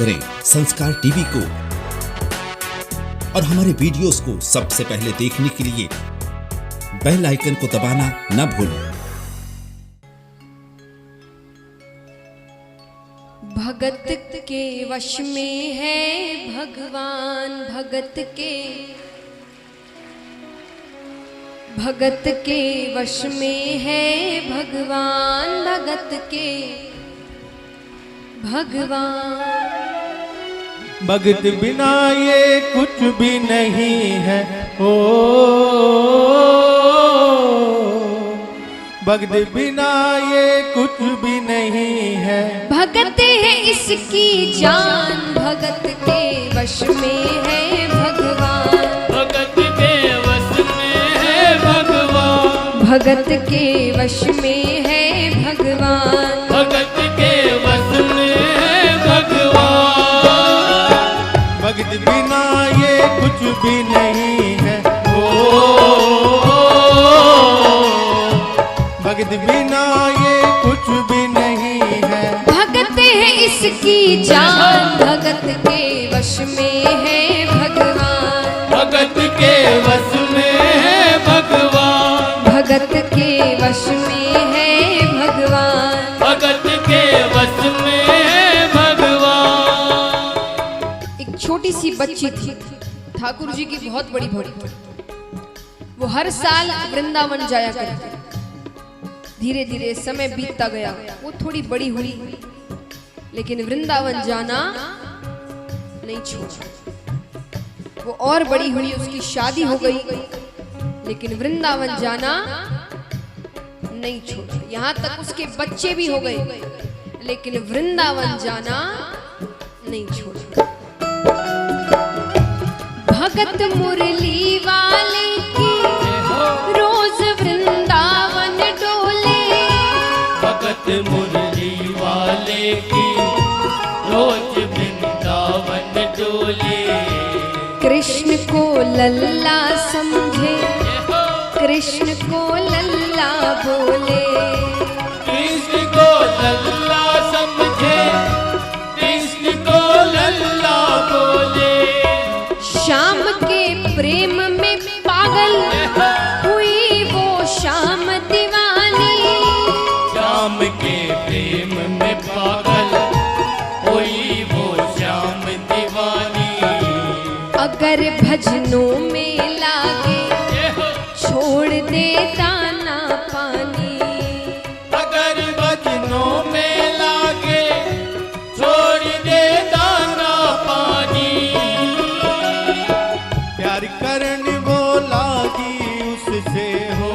करें संस्कार टीवी को और हमारे वीडियोस को सबसे पहले देखने के लिए बेल आइकन को दबाना न भूलें। भगत के वश में है भगवान, भगत के वश में है भगवान, भगत के भगवान। भगत बिना ये कुछ भी नहीं है, ओ भगत बिना ये कुछ भी नहीं है। भगत है इसकी जान, भगत के वश में है भगवान, भगत के वश में है भगवान, भगत के वश में है भगवान, भगत के वश में है भगवान। भगत बिना ये कुछ भी नहीं है, ओ भगत बिना ये कुछ भी नहीं है। भगत है इसकी जान, भगत के वश में है भगवान, भगत के वश में है भगवान, भगत के वश में है भगवान, भगत के वश में है भगवान। एक छोटी सी बच्ची थी, ठाकुर जी की बहुत बड़ी भक्ति। वो हर साल वृंदावन जाया करती। धीरे धीरे समय बीतता गया, वो थोड़ी बड़ी हुई, लेकिन वृंदावन जाना नहीं छोड़ा। वो और बड़ी हुई, उसकी शादी हो गई, लेकिन वृंदावन जाना नहीं छोड़ा। यहाँ तक उसके बच्चे भी हो गए, लेकिन वृंदावन जाना नहीं छोड़ा। भगत मुरली वाले की रोज वृंदावन डोले, भगत मुरली वाले की रोज वृंदावन डोले। कृष्ण को लल्ला समझे, कृष्ण को लल्ला बोले, कृष्ण को लल्ला समझे, कृष्ण को लल्ला बोले। श्याम के प्रेम में पागल हुई वो श्याम दीवानी, श्याम के प्रेम में पागल हुई वो श्याम दीवानी। अगर भजनों में लागे छोड़ दे दाना पानी, अगर भजनों में लागे छोड़ दे दाना पानी। प्यार करने वो लागी उससे हो,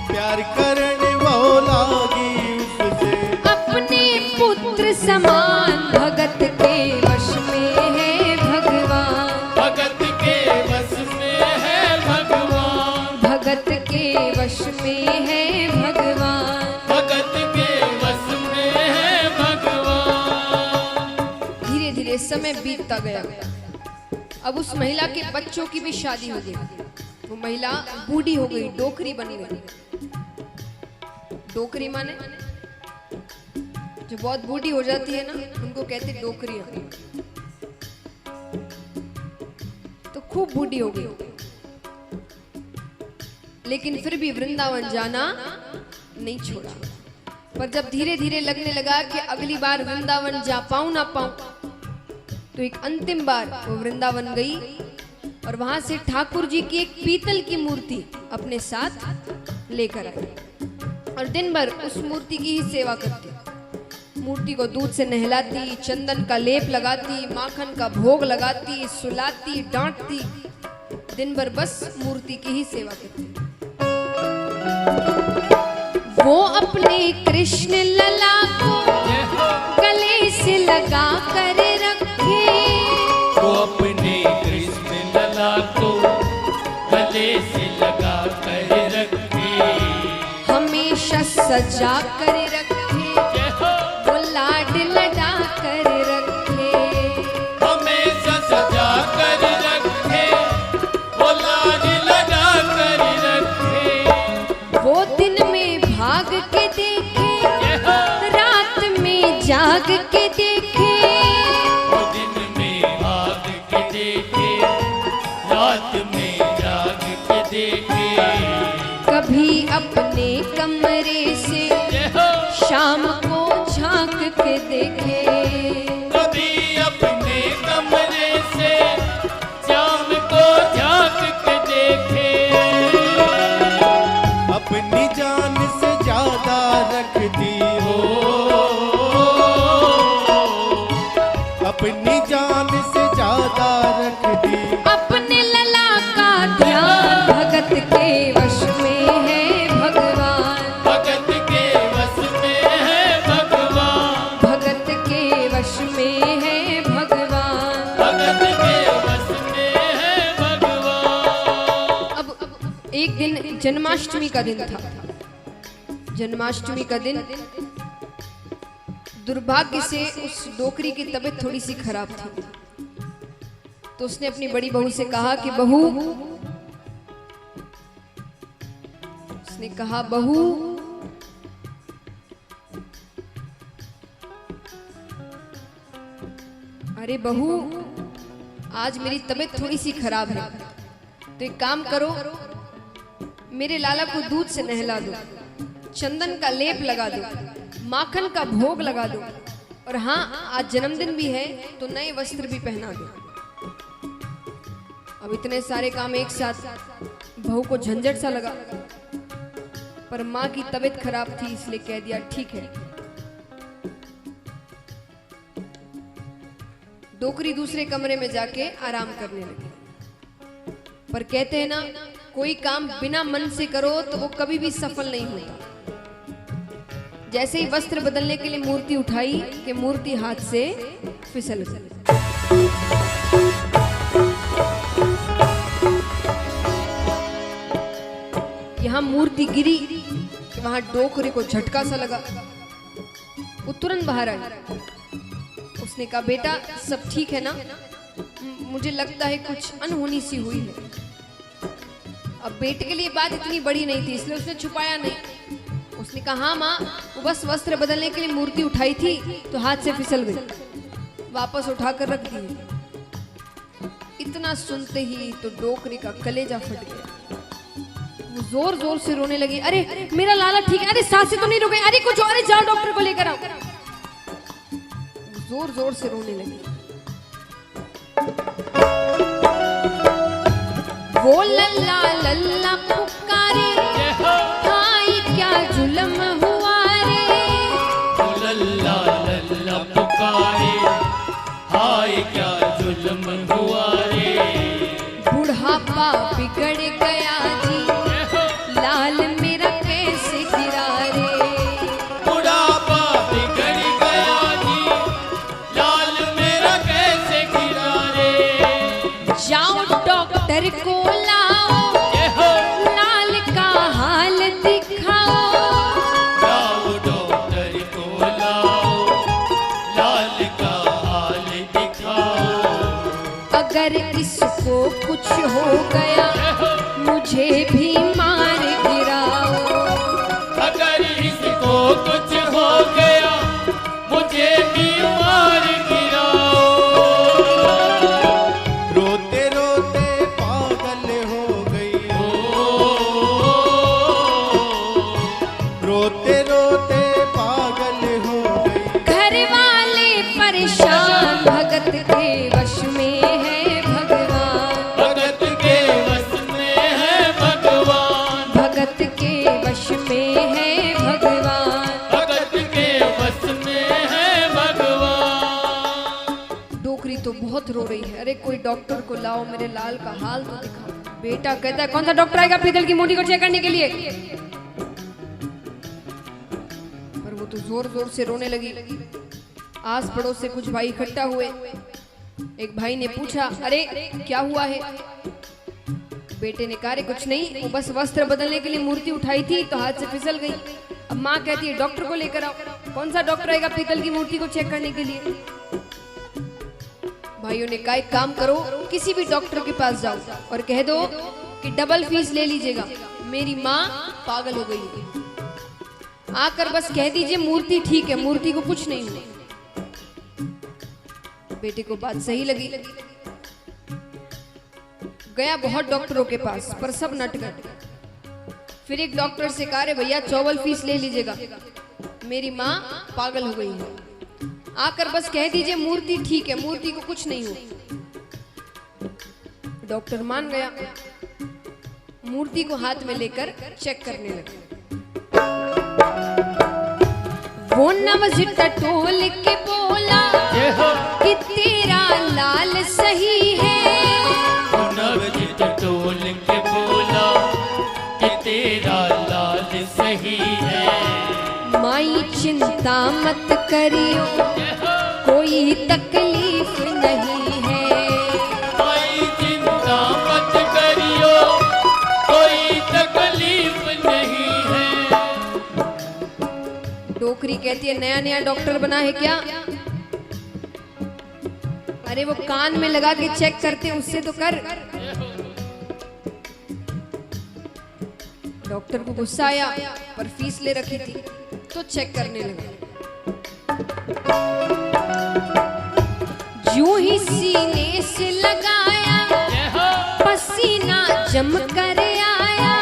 प्यार करने वो लागी उससे। अपने पुत्र समान भगत के वश में है भगवान, भगत के वश में है भगवान, भगत के वश में है भगवान, भगत के वश में है भगवान। धीरे धीरे समय बीतता गया। अब उस महिला के बच्चों की भी शादी हो गई। वो महिला बूढ़ी हो गई, डोकरी बन गई। डोकरी माने जो बहुत बूढ़ी हो जाती है ना, उनको कहते डोकरियां। तो खूब बूढ़ी हो गई, लेकिन फिर भी वृंदावन जाना नहीं छोड़ा। पर जब धीरे धीरे लगने लगा कि अगली बार वृंदावन जा पाऊं ना पाऊं, तो एक अंतिम बार वो वृंदावन गई और वहां से ठाकुर जी की एक पीतल की मूर्ति अपने साथ लेकर आई और दिन भर उस मूर्ति की ही सेवा करती। मूर्ति को दूध से नहलाती, चंदन का लेप लगाती, माखन का भोग लगाती, सुलाती, डांटती, दिन भर बस मूर्ति की ही सेवा करती। वो अपने कृष्ण लला को गले से लगा कर रखे, वो अपने कृष्ण लला को गले से लगा कर रखे। हमेशा सजा कर रखे, वो लाड लड़ा कर रखे, हमेशा सजा कर रखे, वो लाड लगा कर रखे। वो दिन में भाग के देखे, रात में कमरे से शाम को झांक के देखे, कभी अपने कमरे से शाम को झांक के देखे, अपनी जान से ज्यादा रखती हो, अपनी जान से ज्यादा रखती, अपने लला का ध्यान भगत के वश में है भगवान, भगत के वश में है भगवान, भगत के वश में है भगवान, भगत के वश में है भगवान। अब एक दिन जन्माष्टमी का दिन था। जन्माष्टमी का दिन दुर्भाग्य से उस डोकरी की तबीयत थोड़ी सी खराब थी, तो उसने अपनी बड़ी बहू से कहा कि बहू, उसने कहा बहू, अरे बहू, आज मेरी तबीयत थोड़ी सी खराब है, तो एक काम करो, मेरे लाला को दूध से नहला दो, चंदन का लेप लगा दो, माखन का भोग लगा दो, और हाँ, आज जन्मदिन भी है तो नए वस्त्र भी पहना दो। अब इतने सारे काम एक साथ बहू को झंझट सा लगा, पर माँ की तबीयत खराब थी इसलिए कह दिया ठीक है। डोकरी दूसरे कमरे में जाके आराम करने लगी। पर कहते हैं ना, कोई काम बिना मन से करो तो वो कभी भी सफल नहीं होता। जैसे ही वस्त्र बदलने के लिए मूर्ति उठाई कि मूर्ति हाथ से फिसल गई। यहां मूर्ति गिरी कि वहां डोकरे को झटका सा लगा, वो तुरंत बाहर आई। उसने कहा बेटा सब ठीक है ना? मुझे लगता है कुछ अनहोनी सी हुई है। अब बेटे के लिए बात इतनी बड़ी नहीं थी इसलिए उसने छुपाया नहीं। उसने कहा हाँ माँ, वो बस वस्त्र बदलने के लिए मूर्ति उठाई थी तो हाथ से फिसल गई, वापस उठाकर रख दी। इतना सुनते ही तो डोकरी का कलेजा फट गया। वो जोर जोर से रोने लगी, अरे मेरा लाला ठीक है, अरे सांसें तो नहीं रुक गई, अरे कुछ, अरे जाओ डॉक्टर को लेकर आओ। जोर जोर से रोने लगी। वो लल्ला लल्ला पुकारे, हाय क्या जुल्म हुआ रे। वो लल्ला लल्ला पुकारे, हाय क्या जुल्म हुआ रे। बुढ़ापा बिगड़ गया जी, लाल मेरा कैसे गिरा रे। बुढ़ापा बिगड़ गया जी, लाल मेरा कैसे गिरा रे। जाओ डॉक्टर को लाओ, लाल का हाल दिखाओ। जाओ डॉक्टर को लाओ, लाल का हाल दिखाओ। अगर इसको कुछ हो गया मुझे भी मार गिराओ। अगर इसको कुछ हो गया मुझे भी मार गिराओ। रोते रोते पागल हो गई हो, रोते रोते पागल हो गई। घर वाले परेशान, भगत के वश में है भगवान, भगत के वश में है भगवान, भगत के वश में है भगवान। भगत के वश में है भगवान। डोकरी तो बहुत रो रही है, अरे कोई डॉक्टर को लाओ, मेरे लाल का हाल तो दिखाओ। बेटा कहता है कौन सा डॉक्टर आएगा पीतल की मूर्ति को चेक करने के लिए? पर वो तो जोर जोर से रोने लगी। आस पड़ोस से कुछ भाई इकट्ठा हुए। एक भाई ने पूछा, अरे क्या हुआ है? बेटे ने कहा कुछ नहीं, वो बस वस्त्र बदलने के लिए मूर्ति उठाई थी तो हाथ से फिसल गई। अब माँ कहती है डॉक्टर को लेकर आओ। कौन सा डॉक्टर आएगा पीतल की मूर्ति को चेक करने के लिए? भाइयों ने कहा एक काम करो, किसी भी डॉक्टर के पास जाओ और कह दो कि डबल फीस ले लीजिएगा, मेरी माँ पागल हो गई है। आकर बस कह दीजिए मूर्ति ठीक है, मूर्ति को कुछ नहीं हुआ। बेटे को बात सही लगी, गया बहुत डॉक्टरों के पास पर सब नटखट। फिर एक डॉक्टर से कहा रे भैया 54 फीस ले लीजिएगा, मेरी माँ पागल हो गई है, आकर बस कह दीजिए मूर्ति ठीक है, मूर्ति को कुछ नहीं हो। डॉक्टर मान गया, मूर्ति को हाथ में लेकर चेक करने लगा। वो नवज टटोल के बोला कि तेरा लाल सही है, नवज टटोल के बोला कि तेरा लाल सही है। माई चिंता मत करियो कोई तकलीफ नहीं है, कोई चिंता मत करियो कोई तकलीफ नहीं है। डोकरी कहती है नया नया डॉक्टर बना है क्या? अरे वो कान में लगा के चेक करते हैं, उससे तो कर। डॉक्टर को गुस्सा आया, पर फीस ले रखी थी तो चेक करने लगा। यूं ही सीने से लगाया, पसीना जम कर आया,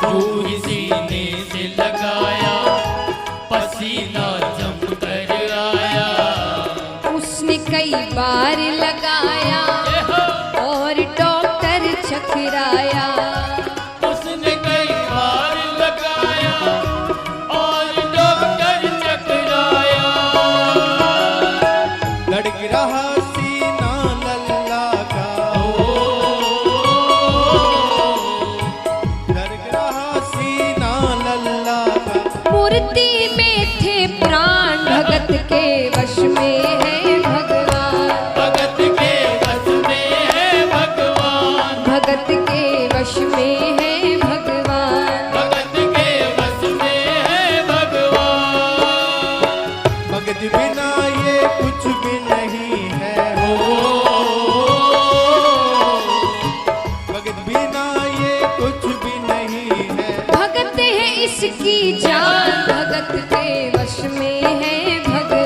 तू ही सीने से लगाया, पसीना जम कर आया। उसने कई बार लगाया और डॉक्टर चकराया, उसने कई बार लगाया और डॉक्टर चकराया। धड़क रहा सीना लल्ला का, धड़क रहा सीना लल्ला का। मूर्ति में थे प्राण, भगत के वश में है भगवान, भगत के वश में है भगवान, भगत के वश में है भगवान। भगत के वश में है भगवान। भगत बिना ये कुछ भी नहीं है, भगत बिना ये कुछ भी नहीं है। भगत है इसकी जान, भगत के वश में है भगवान।